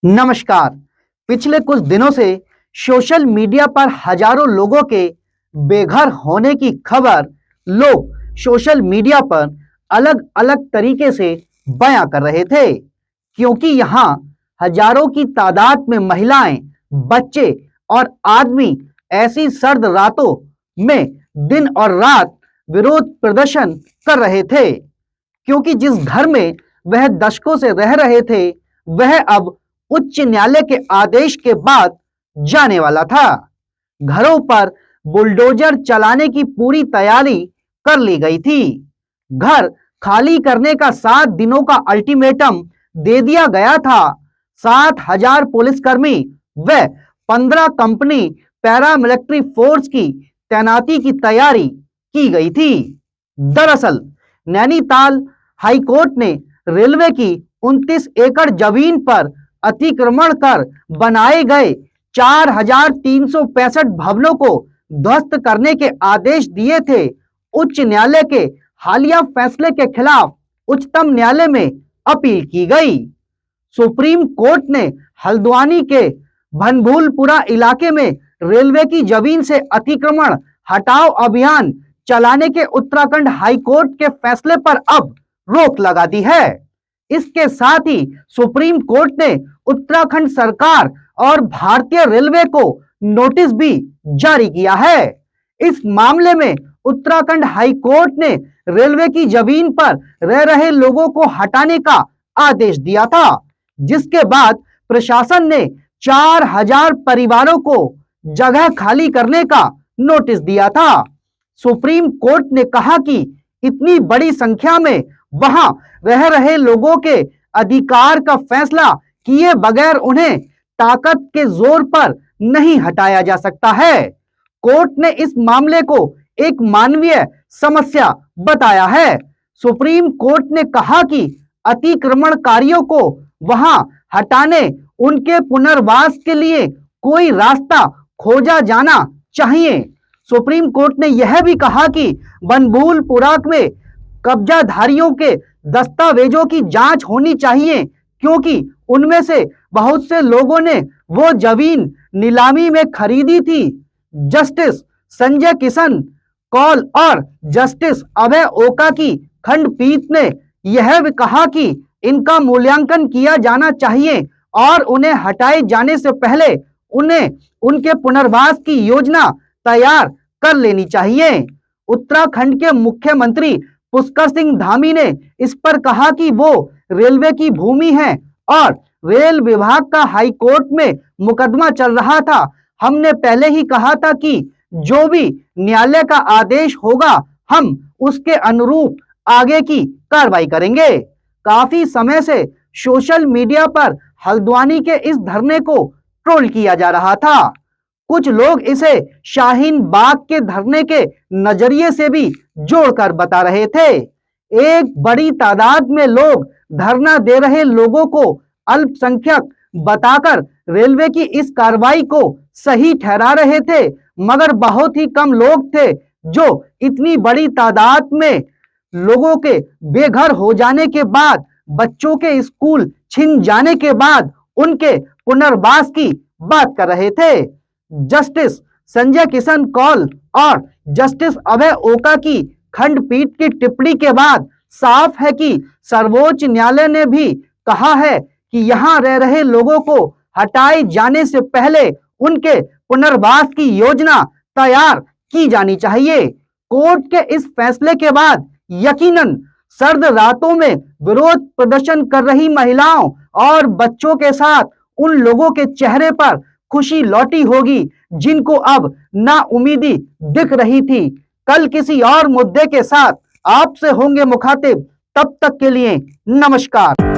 नमस्कार। पिछले कुछ दिनों से सोशल मीडिया पर हजारों लोगों के बेघर होने की खबर लोग सोशल मीडिया पर अलग अलग तरीके से बयां कर रहे थे, क्योंकि यहां हजारों की तादाद में महिलाएं, बच्चे और आदमी ऐसी सर्द रातों में दिन और रात विरोध प्रदर्शन कर रहे थे, क्योंकि जिस घर में वह दशकों से रह रहे थे वह अब उच्च न्यायालय के आदेश के बाद जाने वाला था। घरों पर बुलडोजर चलाने की पूरी तैयारी कर ली गई थी। घर खाली करने का 7 दिनों का अल्टीमेटम दे दिया गया था। 7,000 पुलिसकर्मी व 15 कंपनी पैरामिलिट्री फोर्स की तैनाती की तैयारी की गई थी। दरअसल नैनीताल हाईकोर्ट ने रेलवे की 29 एकड़ जमीन पर अतिक्रमण कर बनाए गए 4,365 भवनों को ध्वस्त करने के आदेश दिए थे। उच्च न्यायालय के हालिया फैसले के खिलाफ उच्चतम न्यायालय में अपील की गई। सुप्रीम कोर्ट ने हल्द्वानी के भनभूलपुरा इलाके में रेलवे की जमीन से अतिक्रमण हटाओ अभियान चलाने के उत्तराखंड हाईकोर्ट के फैसले पर अब रोक लगा दी है। इसके साथ ही सुप्रीम कोर्ट ने उत्तराखंड सरकार और भारतीय रेलवे को नोटिस भी जारी किया है। इस मामले में उत्तराखंड हाईकोर्ट ने रेलवे की जमीन पर रह रहे लोगों को हटाने का आदेश दिया था, जिसके बाद प्रशासन ने 4,000 परिवारों को जगह खाली करने का नोटिस दिया था। सुप्रीम कोर्ट ने कहा कि इतनी बड़ी संख्या में वहां रह रहे लोगों के अधिकार का फैसला किए बगैर उन्हें ताकत के जोर पर नहीं हटाया जा सकता है। कोर्ट ने इस मामले को एक मानवीय समस्या बताया है। सुप्रीम कोर्ट ने कहा कि अतिक्रमणकारियों को वहां हटाने उनके पुनर्वास के लिए कोई रास्ता खोजा जाना चाहिए। सुप्रीम कोर्ट ने यह भी कहा कि भनभूलपुरा में कब्जाधारियों के दस्तावेजों की जांच होनी चाहिए, क्योंकि उनमें से बहुत से लोगों ने वो जमीन नीलामी में खरीदी थी। जस्टिस संजय किशन कौल और जस्टिस अभय ओका की खंडपीठ ने यह भी कहा कि इनका मूल्यांकन किया जाना चाहिए और उन्हें हटाए जाने से पहले उन्हें उनके पुनर्वास की योजना तैयार कर लेनी चाहिए। उत्तराखंड के मुख्यमंत्री पुष्कर सिंह धामी ने इस पर कहा कि वो रेलवे की भूमि है और रेल विभाग का हाईकोर्ट में मुकदमा चल रहा था। हमने पहले ही कहा था कि जो भी न्यायालय का आदेश होगा हम उसके अनुरूप आगे की कार्रवाई करेंगे। काफी समय से सोशल मीडिया पर हल्द्वानी के इस धरने को ट्रोल किया जा रहा था। कुछ लोग इसे शाहीन बाग के धरने के नजरिए से भी जोड़कर बता रहे थे। एक बड़ी तादाद में लोग धरना दे रहे लोगों को अल्पसंख्यक बताकर रेलवे की इस कार्रवाई को सही ठहरा रहे थे, मगर बहुत ही कम लोग थे जो इतनी बड़ी तादाद में लोगों के बेघर हो जाने के बाद, बच्चों के स्कूल छिन जाने के बाद उनके पुनर्वास की बात कर रहे थे। जस्टिस संजय किशन कौल और जस्टिस अभय ओका की खंडपीठ की टिप्पणी के बाद साफ है कि सर्वोच्च न्यायालय ने भी कहा है कि यहां रह रहे लोगों को हटाए जाने से पहले उनके पुनर्वास की योजना तैयार की जानी चाहिए। कोर्ट के इस फैसले के बाद यकीनन सर्द रातों में विरोध प्रदर्शन कर रही महिलाओं और बच्चों के साथ उन लोगों के चेहरे पर खुशी लौटी होगी जिनको अब नाउमीदी दिख रही थी। कल किसी और मुद्दे के साथ आपसे होंगे मुखातिब, तब तक के लिए नमस्कार।